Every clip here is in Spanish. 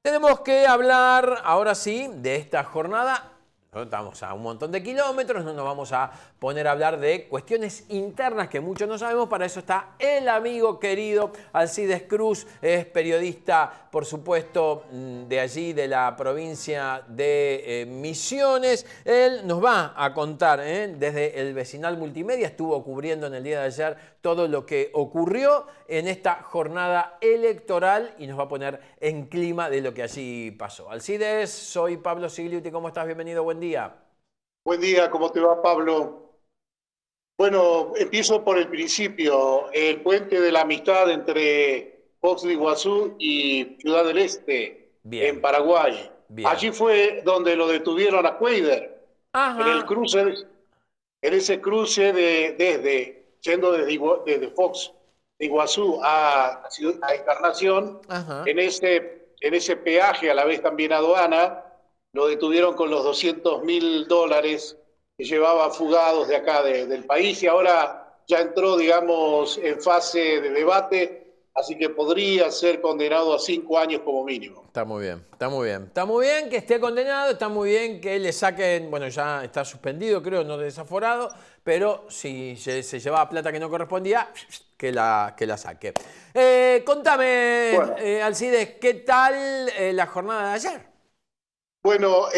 Tenemos que hablar, ahora sí, de esta jornada. Estamos a un montón de kilómetros, no nos vamos a poner a hablar de cuestiones internas que muchos no sabemos. Para eso está el amigo querido Alcides Cruz, es periodista, por supuesto, de allí, de la provincia de Misiones. Él nos va a contar, desde el Vecinal Multimedia, estuvo cubriendo en el día de ayer todo lo que ocurrió en esta jornada electoral y nos va a poner en clima de lo que allí pasó. Alcides, soy Pablo Sigliuti, ¿cómo estás? Bienvenido, buen día. Buen día, ¿cómo te va, Pablo? Bueno, empiezo por el principio. El puente de la amistad entre Foz de Iguazú y Ciudad del Este, en Bien, Paraguay. bien. Allí fue donde lo detuvieron a Cuader, en el Ajá, cruce, en ese cruce yendo desde Fox de Iguazú a Encarnación, ajá. en ese peaje, a la vez también aduana, lo detuvieron con los $200.000 que llevaba fugados de acá del país y ahora ya entró, digamos, en fase de debate, así que podría ser condenado a 5 años como mínimo. Está muy bien, está muy bien. Está muy bien que esté condenado, está muy bien que le saquen, bueno, ya está suspendido, creo, no desaforado, pero si se llevaba plata que no correspondía, que la saque. Contame, Bueno, Alcides, ¿qué tal la jornada de ayer? Bueno,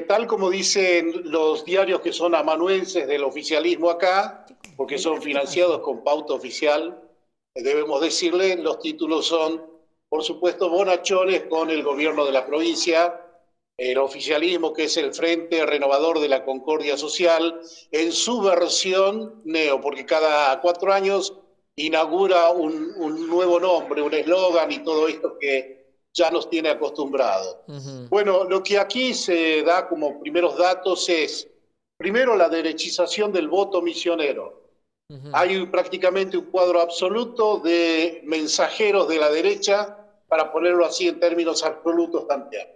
tal como dicen los diarios que son amanuenses del oficialismo acá, porque son ¿Qué financiados pasó? con pauta oficial, debemos decirle, los títulos son, por supuesto, bonachones con el gobierno de la provincia, el oficialismo que es el Frente Renovador de la Concordia Social, en su versión neo, porque cada 4 años inaugura un nuevo nombre, un eslogan y todo esto que ya nos tiene acostumbrados. Ujú, Bueno, lo que aquí se da como primeros datos es, primero, la derechización del voto misionero. ujú. Hay prácticamente un cuadro absoluto de mensajeros de la derecha, para ponerlo así en términos absolutos también.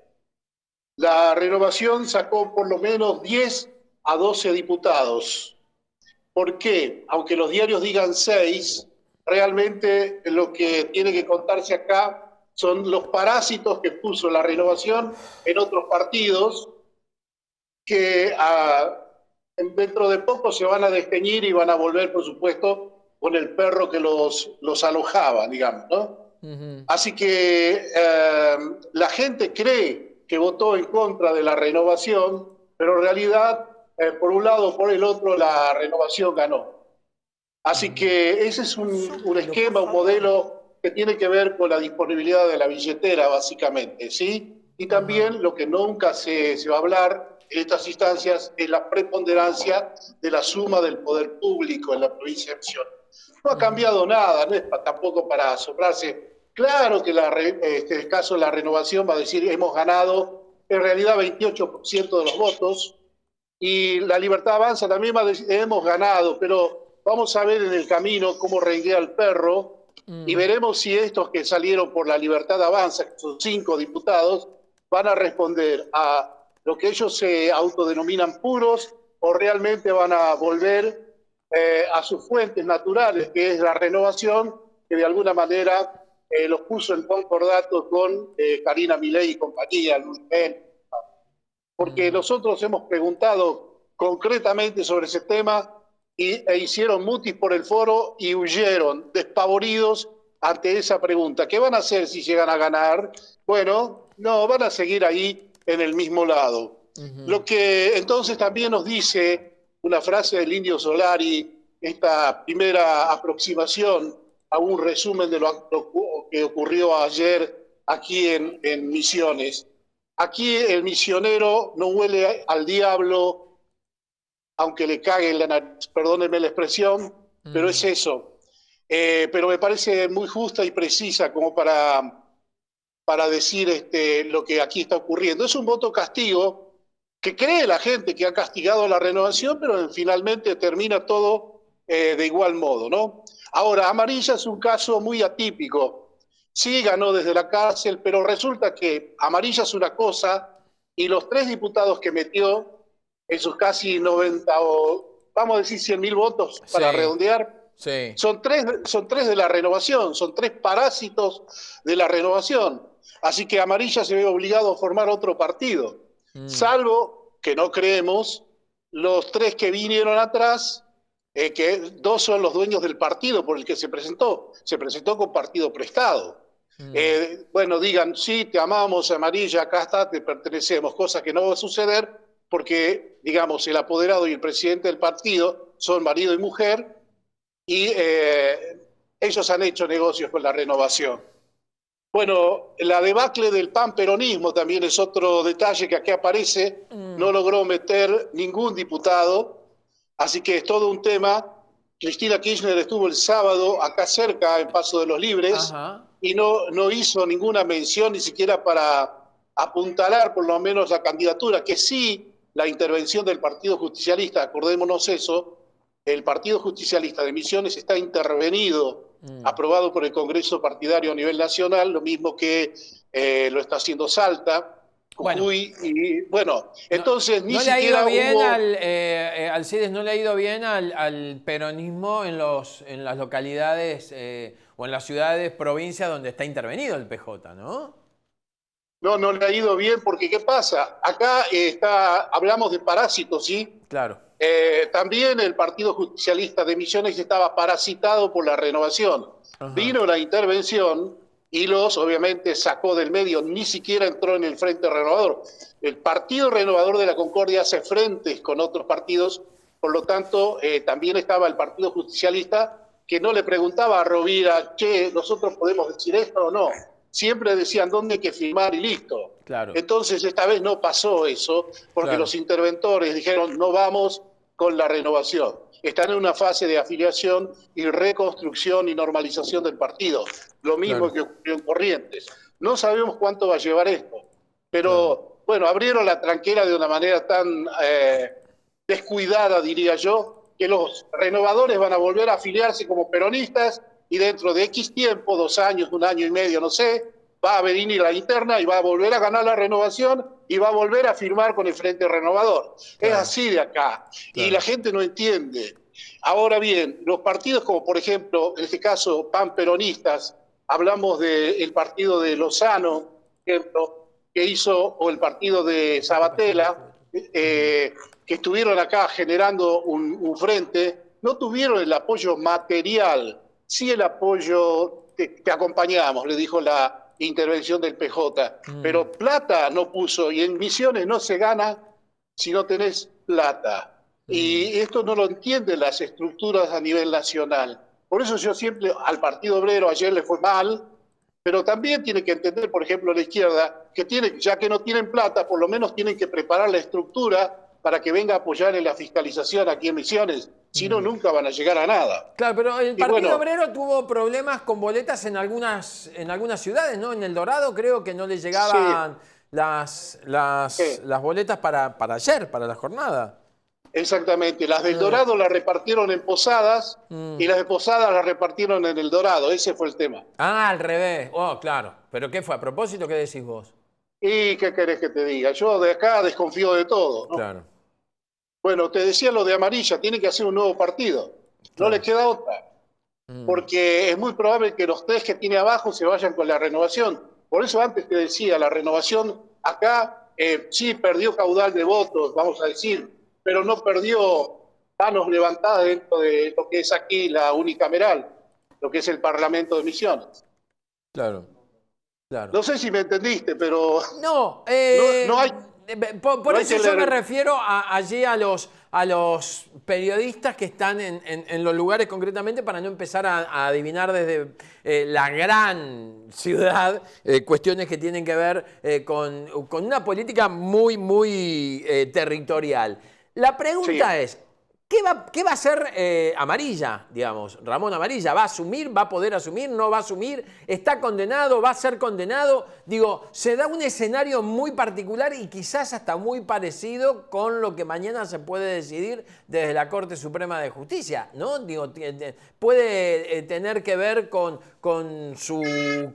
La renovación sacó por lo menos 10 a 12 diputados. ¿Por qué? Aunque los diarios digan 6, realmente lo que tiene que contarse acá son los parásitos que puso la renovación en otros partidos que dentro de poco se van a desteñir y van a volver, por supuesto, con el perro que los alojaba, digamos, ¿no? Ujú. Así que la gente cree que votó en contra de la renovación, pero en realidad, por un lado o por el otro, la renovación ganó. Así que ese es un Súbelo, por esquema, un favor. modelo que tiene que ver con la disponibilidad de la billetera, básicamente, ¿sí? Y Ajá. también lo que nunca se va a hablar en estas instancias es la preponderancia de la suma del poder público en la provincia de Misiones. No ha Ujú. cambiado nada, no es tampoco para asombrarse. Claro que el caso de la renovación va a decir hemos ganado en realidad 28% de los votos, y la Libertad Avanza también va a decir hemos ganado, pero vamos a ver en el camino cómo renguea el perro y Mm. veremos si estos que salieron por la Libertad Avanza, que son 5 diputados, van a responder a lo que ellos se autodenominan puros o realmente van a volver a sus fuentes naturales, que es la renovación, que de alguna manera los puso en concordato con Karina Milei y compañía, Luis Mel, porque Mm. nosotros hemos preguntado concretamente sobre ese tema e hicieron mutis por el foro y huyeron despavoridos ante esa pregunta. ¿Qué van a hacer si llegan a ganar? Bueno, no, van a seguir ahí en el mismo lado. Ujú. Lo que entonces también nos dice una frase del Indio Solari, esta primera aproximación a un resumen de lo que ocurrió ayer aquí en Misiones. Aquí el misionero no huele al diablo, aunque le cague en la nariz, perdónenme la expresión, pero es Mm. eso. Pero me parece muy justa y precisa como para decir lo que aquí está ocurriendo. Es un voto castigo que cree la gente que ha castigado la renovación, pero finalmente termina todo de igual modo, ¿no? Ahora, Amarilla es un caso muy atípico. Sí ganó desde la cárcel, pero resulta que Amarilla es una cosa y los 3 diputados que metió en sus casi 90 o vamos a decir 100.000 votos para Sí, redondear, Sí. Son tres de la renovación, son tres parásitos de la renovación. Así que Amarilla se ve obligado a formar otro partido. Salvo que no creemos los tres que vinieron atrás, que dos son los dueños del partido por el que se presentó. Se presentó con partido prestado. Bueno, digan, sí, te amamos, Amarilla, acá está, te pertenecemos, cosa que no va a suceder porque, digamos, el apoderado y el presidente del partido son marido y mujer y ellos han hecho negocios con la renovación. Bueno, la debacle del panperonismo también es otro detalle que aquí aparece. No logró meter ningún diputado, así que es todo un tema. Cristina Kirchner estuvo el sábado acá cerca, en Paso de los Libres, Ajá. y no hizo ninguna mención ni siquiera para apuntalar por lo menos la candidatura, que sí la intervención del Partido Justicialista, acordémonos eso, el Partido Justicialista de Misiones está intervenido, aprobado por el Congreso Partidario a nivel nacional, lo mismo que lo está haciendo Salta, Bueno, Jujuy, y bueno, no, entonces ni no le ha ido siquiera bien hubo... Alcides, no le ha ido bien al peronismo en las localidades o en las ciudades, provincias donde está intervenido el PJ, ¿no? No le ha ido bien porque ¿qué pasa? Acá hablamos de parásitos, ¿sí? Claro. También el Partido Justicialista de Misiones estaba parasitado por la renovación. Ajá. Vino la intervención y obviamente, sacó del medio, ni siquiera entró en el Frente Renovador. El Partido Renovador de la Concordia hace frentes con otros partidos, por lo tanto, también estaba el Partido Justicialista, que no le preguntaba a Rovira, che, ¿nosotros podemos decir esto o no? Siempre decían dónde hay que firmar y listo. Claro. Entonces, esta vez no pasó eso, porque Claro. los interventores dijeron, no vamos con la renovación. Están en una fase de afiliación y reconstrucción y normalización del partido. Lo mismo Claro. que ocurrió en Corrientes. No sabemos cuánto va a llevar esto, Claro. pero bueno, abrieron la tranquera de una manera tan descuidada, diría yo, que los renovadores van a volver a afiliarse como peronistas y dentro de X tiempo, 2 años, 1 año y medio, no sé, va a venir la interna y va a volver a ganar la renovación y va a volver a firmar con el Frente Renovador. Es Claro. así de acá. Y Claro. la gente no entiende. Ahora bien, los partidos como por ejemplo, en este caso, panperonistas, hablamos del partido de Lozano, por ejemplo, que hizo, o el partido de Sabatella, que estuvieron acá generando un frente, no tuvieron el apoyo material, sí el apoyo que acompañamos, le dijo la intervención del PJ, pero plata no puso y en Misiones no se gana si no tenés plata. Y esto no lo entienden las estructuras a nivel nacional. Por eso yo siempre al Partido Obrero ayer le fue mal, pero también tiene que entender, por ejemplo, la izquierda, que ya que no tienen plata, por lo menos tienen que preparar la estructura para que venga a apoyar en la fiscalización aquí en Misiones. Si no, nunca van a llegar a nada. Claro, pero el Y Partido bueno, Obrero tuvo problemas con boletas en algunas ciudades, ¿no? En El Dorado creo que no le sí, llegaban las sí, boletas para ayer, para la jornada. exactamente. Las del Dorado las repartieron en Posadas y las de Posadas las repartieron en El Dorado. Ese fue el tema. Ah, al revés. Oh, claro. ¿Pero qué fue? ¿A propósito qué decís vos? ¿Y qué querés que te diga? Yo de acá desconfío de todo, ¿no? Claro, Bueno, te decía lo de Amarilla, tiene que hacer un nuevo partido. No le claro. queda otra. Porque es muy probable que los tres que tiene abajo se vayan con la renovación. Por eso antes te decía, la renovación acá sí perdió caudal de votos, vamos a decir, pero no perdió manos levantadas dentro de lo que es aquí la unicameral, lo que es el Parlamento de Misiones. Claro, claro. No sé si me entendiste, pero No, no hay, por no hay eso que yo me leer. refiero allí a los periodistas que están en los lugares concretamente para no empezar a adivinar desde la gran ciudad cuestiones que tienen que ver con una política muy, muy territorial. La Sí, pregunta es, ¿qué va a hacer Amarilla, digamos? Ramón Amarilla, ¿va a asumir? ¿Va a poder asumir? ¿No va a asumir? ¿Está condenado? ¿Va a ser condenado? Digo, se da un escenario muy particular y quizás hasta muy parecido con lo que mañana se puede decidir desde la Corte Suprema de Justicia, ¿no? Digo, puede tener que ver con su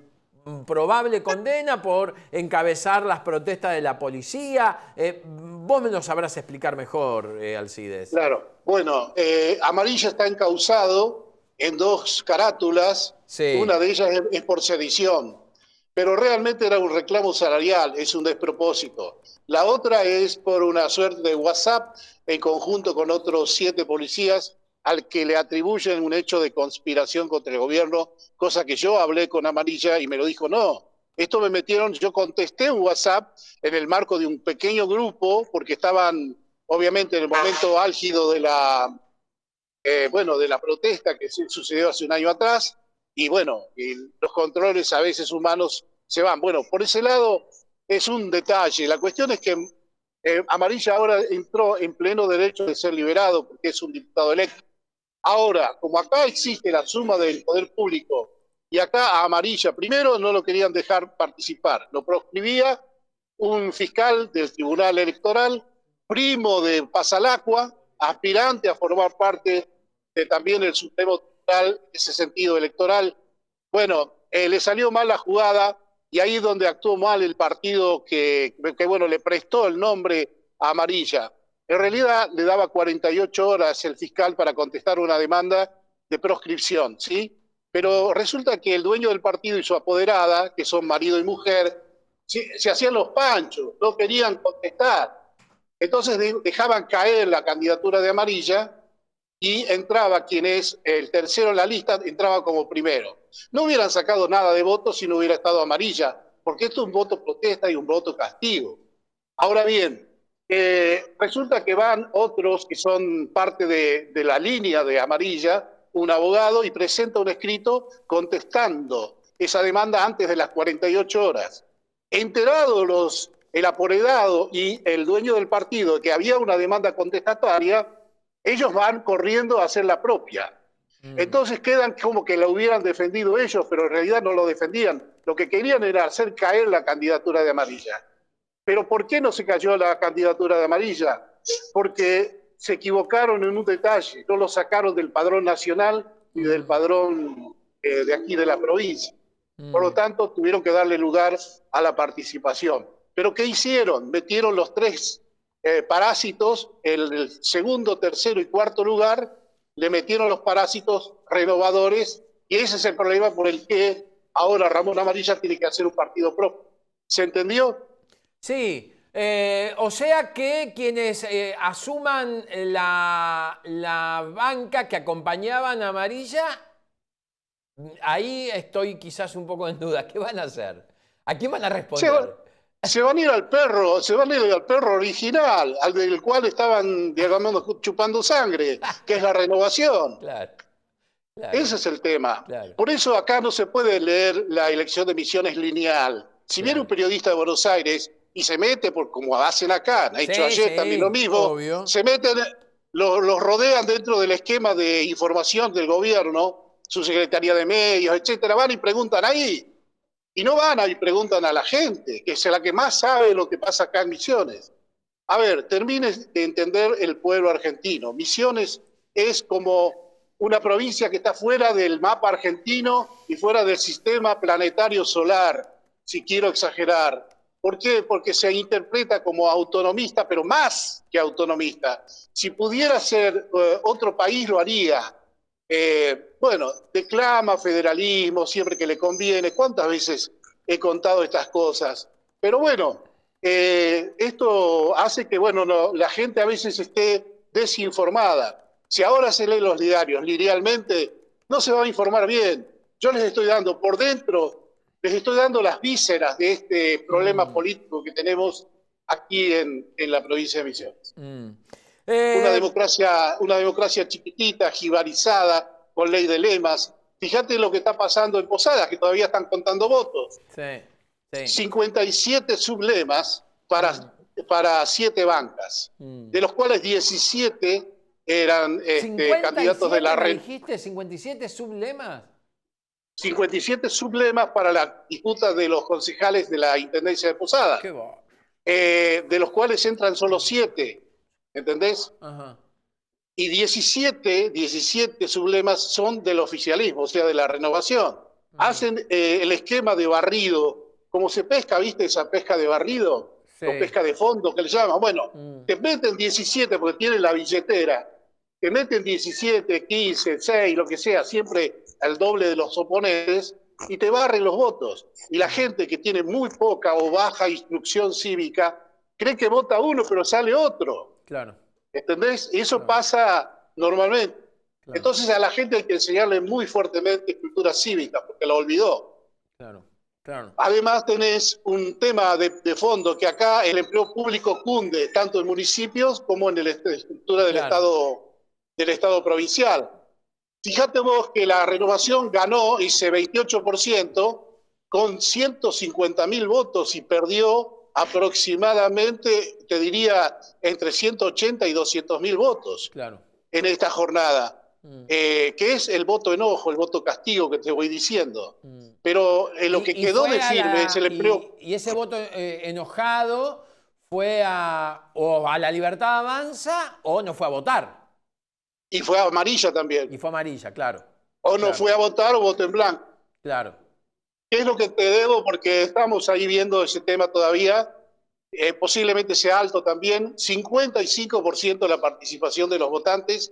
probable condena por encabezar las protestas de la policía. Vos me lo sabrás explicar mejor, Alcides. claro. Bueno, Amarilla está encausado en dos carátulas. Sí. Una de ellas es por sedición, pero realmente era un reclamo salarial, es un despropósito. La otra es por una suerte de WhatsApp en conjunto con otros 7 policías al que le atribuyen un hecho de conspiración contra el gobierno, cosa que yo hablé con Amarilla y me lo dijo, no, esto me metieron, yo contesté un WhatsApp en el marco de un pequeño grupo, porque estaban obviamente en el momento álgido de bueno, de la protesta que sucedió hace un año atrás, y bueno, y los controles a veces humanos se van. Bueno, por ese lado es un detalle. La cuestión es que Amarilla ahora entró en pleno derecho de ser liberado porque es un diputado electo. Ahora, como acá existe la suma del poder público y acá a Amarilla primero no lo querían dejar participar, lo proscribía un fiscal del Tribunal Electoral, primo de Pasalacua, aspirante a formar parte de también el Supremo Tribunal en ese sentido electoral. Bueno, le salió mal la jugada y ahí es donde actuó mal el partido que bueno, le prestó el nombre a Amarilla. En realidad le daba 48 horas el fiscal para contestar una demanda de proscripción, ¿sí? Pero resulta que el dueño del partido y su apoderada, que son marido y mujer, se hacían los panchos, no querían contestar. Entonces dejaban caer la candidatura de Amarilla y entraba quien es el tercero en la lista, entraba como primero. No hubieran sacado nada de votos si no hubiera estado Amarilla, porque esto es un voto protesta y un voto castigo. Ahora bien, resulta que van otros que son parte de la línea de Amarilla, un abogado, y presenta un escrito contestando esa demanda antes de las 48 horas. Enterados el apoderado y el dueño del partido de que había una demanda contestataria, ellos van corriendo a hacer la propia. Entonces quedan como que la hubieran defendido ellos, pero en realidad no lo defendían. Lo que querían era hacer caer la candidatura de Amarilla. Pero ¿por qué no se cayó la candidatura de Amarilla? Porque se equivocaron en un detalle, no lo sacaron del padrón nacional y del padrón de aquí de la provincia. Por lo tanto, tuvieron que darle lugar a la participación. ¿Pero qué hicieron? Metieron los 3 parásitos, el segundo, tercero y cuarto lugar, le metieron los parásitos renovadores y ese es el problema por el que ahora Ramón Amarilla tiene que hacer un partido propio. ¿Se entendió? Sí, o sea que quienes asuman la banca que acompañaban a Amarilla, ahí estoy quizás un poco en duda. ¿Qué van a hacer? ¿A quién van a Se, va, responder? se van a ir al perro, se van a ir al perro original, al del cual estaban, digamos, chupando sangre, que es la renovación. Claro, claro, Ese es el tema. claro, Por eso acá no se puede leer la elección de Misiones lineal. Si viene un claro. periodista de Buenos Aires y se mete, por, como hacen acá, han hecho Sí, ayer también lo sí, mismo, obvio. se meten, los rodean dentro del esquema de información del gobierno, su Secretaría de Medios, etcétera, van y preguntan ahí. Y no van y preguntan a la gente, que es la que más sabe lo que pasa acá en Misiones. A ver, termine de entender el pueblo argentino. Misiones es como una provincia que está fuera del mapa argentino y fuera del sistema planetario solar, si quiero exagerar. ¿Por qué? Porque se interpreta como autonomista, pero más que autonomista. Si pudiera ser otro país, lo haría. Bueno, declama federalismo siempre que le conviene. ¿Cuántas veces he contado estas cosas? Pero bueno, esto hace que bueno, no, la gente a veces esté desinformada. Si ahora se leen los diarios linealmente, no se va a informar bien. Yo les estoy dando por dentro, les estoy dando las vísceras de este problema Mm, político que tenemos aquí en la provincia de Misiones. mm. Eh, Una democracia chiquitita, jibarizada, con ley de lemas. Fíjate lo que está pasando en Posadas, que todavía están contando votos. sí, sí. 57 sublemas Mm, para 7 bancas, mm. de los cuales 17 eran candidatos de 57, la me REN. dijiste, 57 sublemas. 57 sublemas para la disputa de los concejales de la Intendencia de Posadas, Qué va. de los cuales entran solo 7, ¿entendés? Ajá. Y 17 sublemas son del oficialismo, o sea, de la renovación. Mm, Hacen el esquema de barrido, como se pesca, ¿viste? Esa pesca de barrido, o sí. pesca de fondo, que le llaman. Bueno, Mm, te meten 17 porque tienen la billetera, te meten 17, 15, 6, lo que sea, siempre al doble de los oponentes, y te barren los votos. Y la gente que tiene muy poca o baja instrucción cívica cree que vota uno, pero sale otro. Claro, ¿Entendés? Y eso claro, pasa normalmente. claro, Entonces a la gente hay que enseñarle muy fuertemente cultura cívica, porque la olvidó. claro, claro. Además tenés un tema de fondo, que acá el empleo público cunde, tanto en municipios como en la estructura Claro. del estado provincial. Fíjate vos que la Renovación ganó, hice 28%, con 150.000 votos y perdió aproximadamente, te diría, entre 180 y 200.000 votos Claro. en esta jornada, Mm, que es el voto enojo, el voto castigo que te voy diciendo. mm. Pero lo que Y quedó fue de firme es el empleo, y ese voto enojado fue o a la Libertad Avanza o no fue a votar. y fue amarilla también. Y fue amarilla, claro. O no Claro, fue a votar o voto en blanco. claro. ¿Qué es lo que te debo? Porque estamos ahí viendo ese tema todavía. Posiblemente sea alto también. 55% de la participación de los votantes.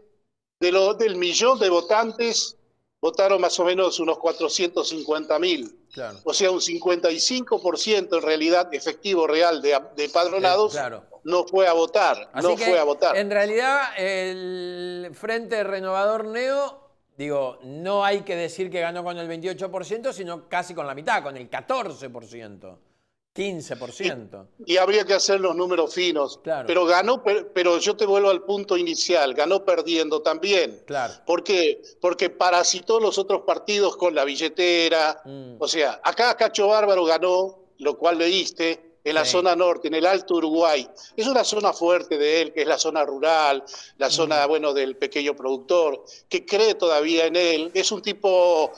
Del millón de votantes, votaron más o menos unos 450.000. Claro. O sea, un 55% en realidad efectivo real de padronados Claro. no fue a votar. Así No fue a que, votar. en realidad, el Frente Renovador Neo, digo, no hay que decir que ganó con el 28%, sino casi con la mitad, con el 14%, Y, 15%. y habría que hacer los números finos. Claro, Pero ganó, pero yo te vuelvo al punto inicial, ganó perdiendo también. claro. ¿Por qué? Porque parasitó los otros partidos con la billetera. Mm, O sea, acá Cacho Bárbaro ganó, lo cual leíste, en la sí. zona norte, en el Alto Uruguay. Es una zona fuerte de él, que es la zona rural, la zona, Mm, bueno, del pequeño productor, que cree todavía en él. Es un tipo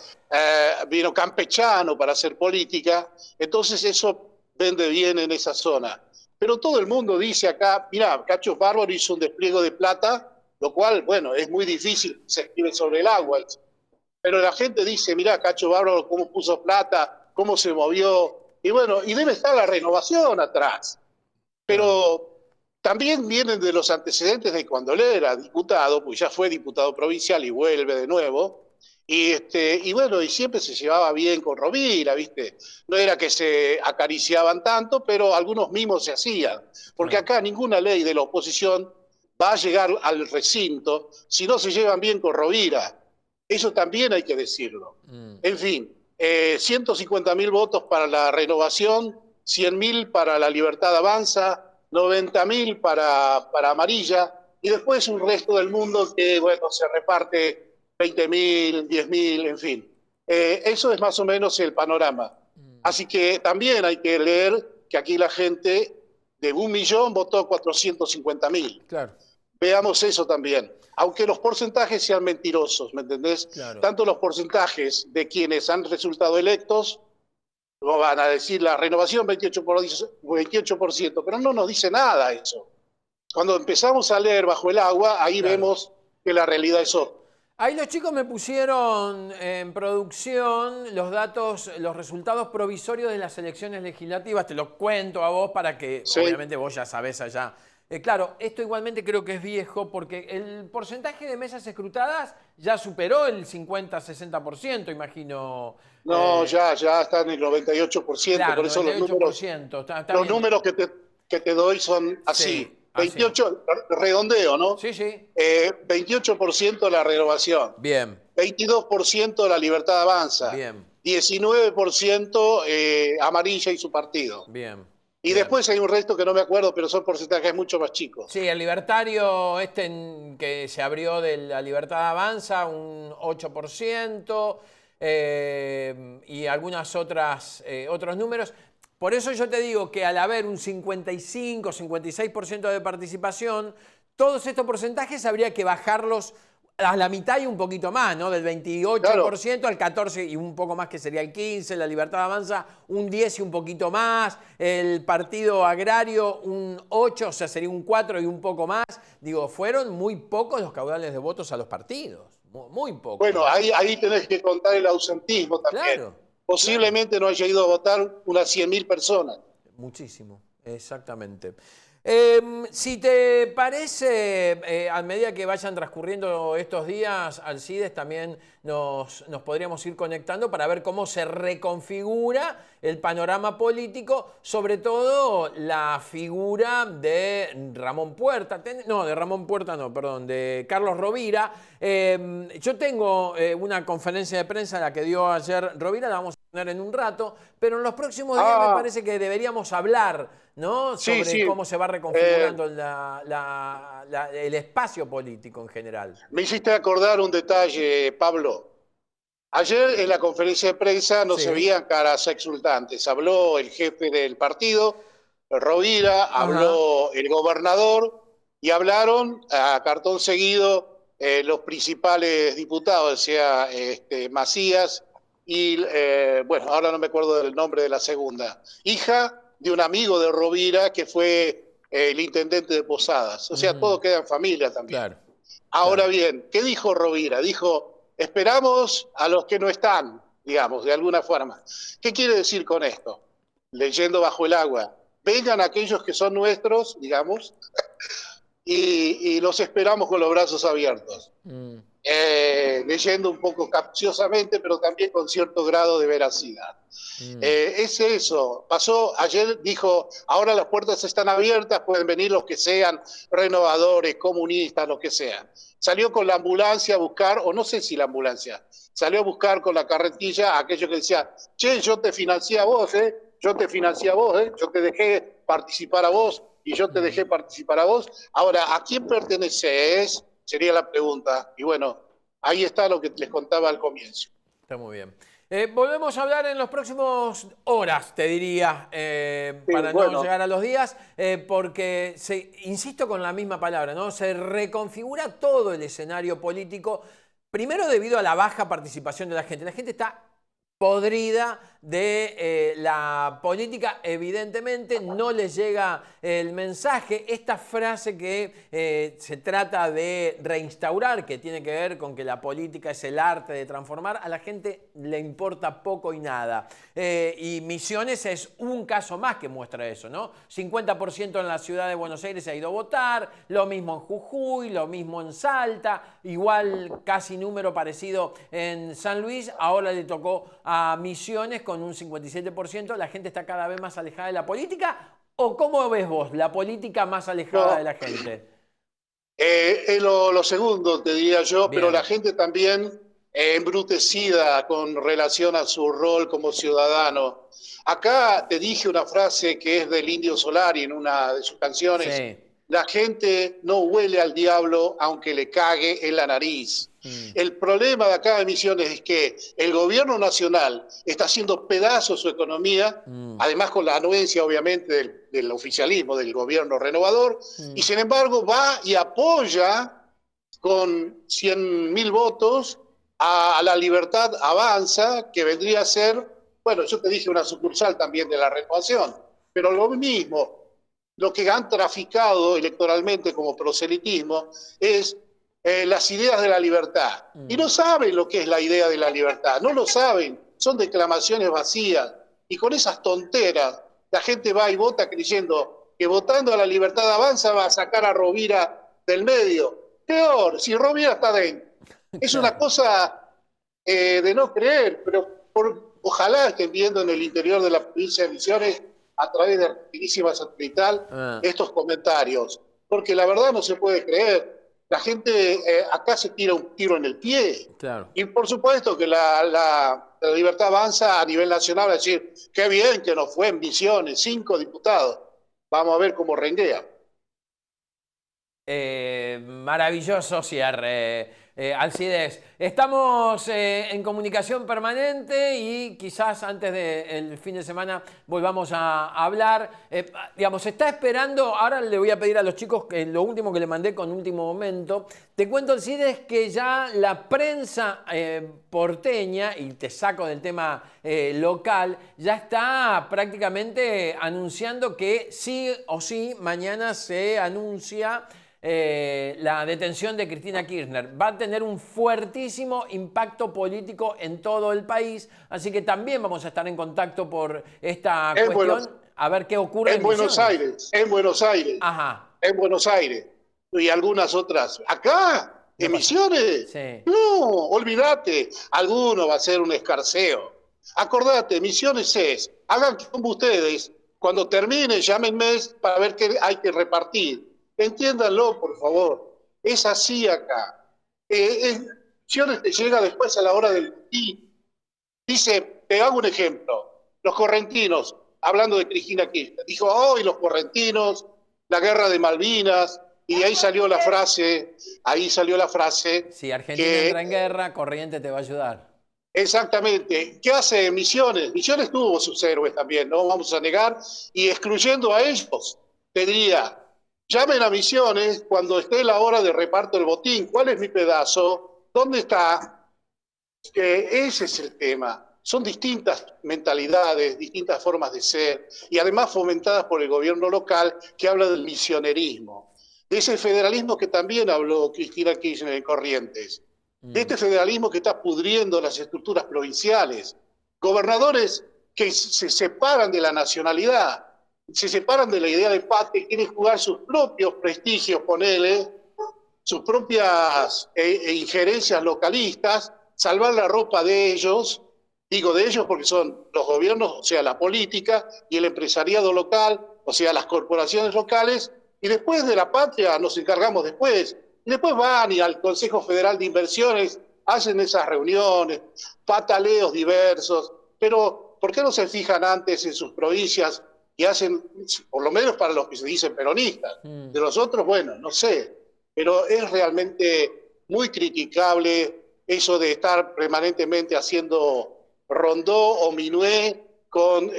vino campechano para hacer política. Entonces eso vende bien en esa zona. Pero todo el mundo dice acá, mira, Cacho Bárbaro hizo un despliegue de plata, lo cual, bueno, es muy difícil, se escribe sobre el agua. Pero la gente dice, mira, Cacho Bárbaro, cómo puso plata, cómo se movió. Y bueno, y debe estar la Renovación atrás. claro. Pero también vienen de los antecedentes de cuando él era diputado, pues ya fue diputado provincial y vuelve de nuevo. Y bueno, y siempre se llevaba bien con Rovira, ¿viste? No era que se acariciaban tanto, pero algunos mimos se hacían. Porque Claro. acá ninguna ley de la oposición va a llegar al recinto si no se llevan bien con Rovira. Eso también hay que decirlo. Mm, En fin, 150.000 votos para la Renovación, 100.000 para la Libertad Avanza, 90.000 para Amarilla, y después un resto del mundo que, bueno, se reparte 20.000, 10.000, en fin. Eso es más o menos el panorama. mm, Así que también hay que leer que aquí la gente de 1.000.000 votó 450.000. claro, Veamos eso también. Aunque los porcentajes sean mentirosos, ¿me entendés? claro. Tanto los porcentajes de quienes han resultado electos, no van a decir la renovación 28%, pero no nos dice nada eso. Cuando empezamos a leer bajo el agua, ahí Claro. vemos que la realidad es otra. Ahí los chicos me pusieron en producción los datos, los resultados provisorios de las elecciones legislativas. Te los cuento a vos para que, Sí, obviamente, vos ya sabés allá. Claro, esto igualmente creo que es viejo porque el porcentaje de mesas escrutadas ya superó el 50-60%, imagino. no, ya está en el 98%, Claro, por eso 98%. Está los bien. números que te doy son así. Sí, así. 28, redondeo, ¿no? Sí, sí. 28% la renovación, Bien, 22% la Libertad Avanza, bien, 19% Amarilla y su partido. bien, Y bien. después hay un resto que no me acuerdo, pero son porcentajes mucho más chicos. Sí, el libertario que se abrió de la Libertad Avanza, un 8%, y algunas otros números. Por eso yo te digo que al haber un 55, 56% de participación, todos estos porcentajes habría que bajarlos a la mitad y un poquito más, ¿no? Del Claro, 28% al 14% y un poco más, que sería el 15%, la Libertad Avanza un 10% y un poquito más, el Partido Agrario un 8%, o sea, sería un 4% y un poco más. Digo, fueron muy pocos los caudales de votos a los partidos, muy pocos, bueno, ¿no? ahí tenés que contar el ausentismo también. Claro, claro. Posiblemente no haya ido a votar unas 100.000 personas. Muchísimo. Exactamente. Si te parece, a medida que vayan transcurriendo estos días, Alcides, también nos podríamos ir conectando para ver cómo se reconfigura el panorama político, sobre todo la figura de Ramón Puerta, de Carlos Rovira. Yo tengo una conferencia de prensa, la que dio ayer Rovira, la vamos a poner en un rato, pero en los próximos días me parece que deberíamos hablar, ¿no?, Sí, sobre sí. cómo se va reconfigurando el espacio político en general. Me hiciste acordar un detalle, Pablo. Ayer en la conferencia de prensa no se Sí. veían caras exultantes. Habló el jefe del partido, Rovira, Ajá. habló el gobernador y hablaron a cartón seguido los principales diputados, o sea, Macías y, bueno, ahora no me acuerdo del nombre de la segunda, hija de un amigo de Rovira que fue el intendente de Posadas. O sea, Ujú. todo queda en familia también. Claro, Ahora claro. bien, ¿qué dijo Rovira? Dijo, esperamos a los que no están, digamos, de alguna forma. ¿Qué quiere decir con esto? Leyendo bajo el agua. Vengan aquellos que son nuestros, digamos, y los esperamos con los brazos abiertos. Mm, Leyendo un poco capciosamente, pero también con cierto grado de veracidad. mm. Es eso, pasó, ayer dijo, ahora las puertas están abiertas, pueden venir los que sean renovadores, comunistas, los que sean. Salió con la ambulancia a buscar, o no sé si la ambulancia, salió a buscar con la carretilla a aquellos que decían, che, yo te financié a vos, yo te financié a vos, yo te dejé participar a vos y yo te dejé participar a vos. Ahora, ¿a quién perteneces? Sería la pregunta. Y bueno, ahí está lo que les contaba al comienzo. Está muy bien. Volvemos a hablar en los próximos horas, te diría, Sí, para no bueno, llegar a los días, porque, insisto con la misma palabra, ¿no?, se reconfigura todo el escenario político, primero debido a la baja participación de la gente. La gente está podrida de la política, evidentemente no les llega el mensaje. Esta frase que se trata de reinstaurar, que tiene que ver con que la política es el arte de transformar, a la gente le importa poco y nada. Y Misiones es un caso más que muestra eso, ¿no? 50% en la ciudad de Buenos Aires se ha ido a votar, lo mismo en Jujuy, lo mismo en Salta, igual casi número parecido en San Luis. Ahora le tocó a Misiones con un 57%. La gente está cada vez más alejada de la política. ¿O cómo ves vos la política más alejada de no, la gente? es lo segundo, te diría yo, pero la Bien. gente también embrutecida con relación a su rol como ciudadano. Acá te dije una frase que es del Indio Solari en una de sus canciones. Sí. La gente no huele al diablo aunque le cague en la nariz. Mm, El problema de acá de Misiones es que el gobierno nacional está haciendo pedazos su economía, mm, además con la anuencia obviamente del oficialismo, del gobierno renovador, y mm. sin embargo va y apoya con 100.000 votos a la Libertad Avanza, que vendría a ser, bueno, yo te dije una sucursal también de la Renovación, pero lo mismo, lo que han traficado electoralmente como proselitismo es las ideas de la libertad. Y no saben lo que es la idea de la libertad, no lo saben, son declamaciones vacías. Y con esas tonteras, la gente va y vota creyendo que votando a la Libertad Avanza va a sacar a Rovira del medio. Peor, si Rovira está dentro. Es una Claro. cosa de no creer, pero ojalá estén viendo en el interior de la provincia de Misiones, a través de Rapidísima Satelital, Ah, estos comentarios, porque la verdad no se puede creer. La gente acá se tira un tiro en el pie. claro. Y por supuesto que la Libertad Avanza a nivel nacional va a decir, qué bien que nos fue en Misiones, 5 diputados. Vamos a ver cómo renguea. Maravilloso cierre, Alcides. Estamos en comunicación permanente y quizás antes del fin de semana volvamos a hablar. Digamos, se está esperando, ahora le voy a pedir a los chicos que lo último que le mandé con último momento. Te cuento, Alcides, que ya la prensa porteña, y te saco del tema local, ya está prácticamente anunciando que sí o sí mañana se anuncia la detención de Cristina Kirchner. Va a tener un fuertísimo impacto político en todo el país, así que también vamos a estar en contacto por esta Bueno, cuestión. A ver qué ocurre En Buenos Misiones. Aires, en Buenos Aires, Ajá. en Buenos Aires. Y algunas otras. ¿Acá? No ¿En pasa. Misiones? Sí. No, olvídate. Alguno va a ser un escarceo. Acordate, Misiones es, hagan como ustedes, cuando termine, llámenme para ver qué hay que repartir. Entiéndanlo, por favor. Es así acá. Misiones te llega después a la hora del botín. Dice, te hago un ejemplo, los correntinos, hablando de Cristina Kirchner, dijo, hoy los correntinos, la guerra de Malvinas, y ahí salió la frase Si Argentina entra en que guerra, Corriente te va a ayudar. exactamente, ¿qué hace Misiones? Misiones tuvo sus héroes también, no vamos a negar, y excluyendo a ellos, te diría, llamen a Misiones cuando esté la hora de reparto del botín, ¿cuál es mi pedazo? ¿Dónde está? Que ese es el tema. Son distintas mentalidades, distintas formas de ser, y además fomentadas por el gobierno local que habla del misionerismo, de ese federalismo que también habló Cristina Kirchner en Corrientes, de este federalismo que está pudriendo las estructuras provinciales, gobernadores que se separan de la nacionalidad, se separan de la idea de patria, quieren jugar sus propios prestigios, ponele, sus propias injerencias localistas, salvar la ropa de ellos, digo de ellos porque son los gobiernos, o sea, la política y el empresariado local, o sea, las corporaciones locales, y después de la patria nos encargamos después. Y después van y al Consejo Federal de Inversiones, hacen esas reuniones, pataleos diversos, pero ¿por qué no se fijan antes en sus provincias y hacen, por lo menos para los que se dicen peronistas? De los otros, bueno, no sé, pero es realmente muy criticable eso de estar permanentemente haciendo rondó o minué con,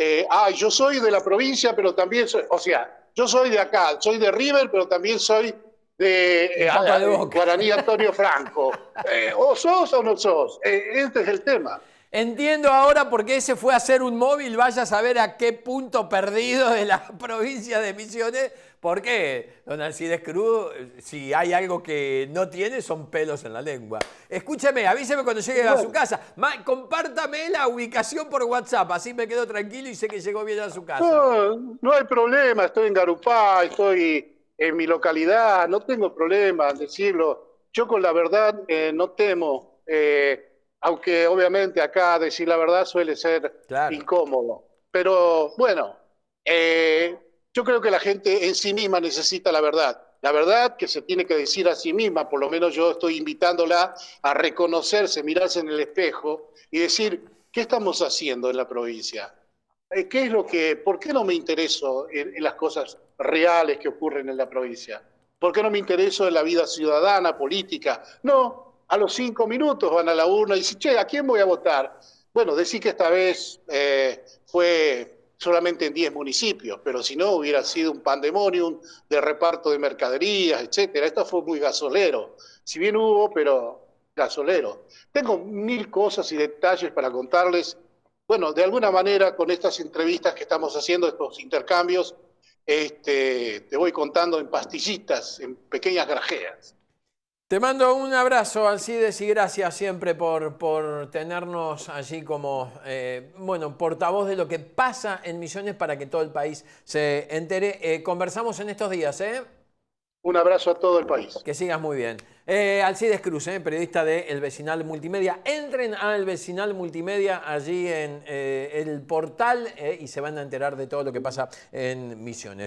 yo soy de la provincia, pero también soy, o sea, yo soy de acá, soy de River, pero también soy Un poco de Boca. Guaraní Antonio Franco. ¿O sos o no sos? Este es el tema. Entiendo ahora por qué se fue a hacer un móvil, vaya a saber a qué punto perdido de la provincia de Misiones. ¿Por qué, don Alcides Cruz? Si hay algo que no tiene, son pelos en la lengua. Escúcheme, avíseme cuando llegue a su casa. Compártame la ubicación por WhatsApp, así me quedo tranquilo y sé que llegó bien a su casa. No, no hay problema, estoy en Garupá, estoy en mi localidad, no tengo problema en decirlo. Yo con la verdad no temo, aunque obviamente acá decir la verdad suele ser Claro. incómodo. Pero bueno, yo creo que la gente en sí misma necesita la verdad. La verdad que se tiene que decir a sí misma, por lo menos yo estoy invitándola a reconocerse, mirarse en el espejo y decir, ¿qué estamos haciendo en la provincia? ¿Qué es lo que, ¿por qué no me intereso en las cosas reales que ocurren en la provincia? ¿Por qué no me intereso en la vida ciudadana, política? No, a los 5 minutos van a la urna y dicen, che, ¿a quién voy a votar? Bueno, decir que esta vez fue solamente en 10 municipios, pero si no hubiera sido un pandemonium de reparto de mercaderías, etcétera. Esto fue muy gasolero. Si bien hubo, pero gasolero. Tengo 1000 cosas y detalles para contarles. Bueno, de alguna manera con estas entrevistas que estamos haciendo, estos intercambios, te voy contando en pastillitas, en pequeñas grajeas. Te mando un abrazo, Alcides, y gracias siempre por tenernos allí como, bueno, portavoz de lo que pasa en Misiones para que todo el país se entere. Conversamos en estos días, ¿eh? Un abrazo a todo el país. Que sigas muy bien. Alcides Cruz, periodista de El Vecinal Multimedia. Entren a El Vecinal Multimedia allí en el portal y se van a enterar de todo lo que pasa en Misiones.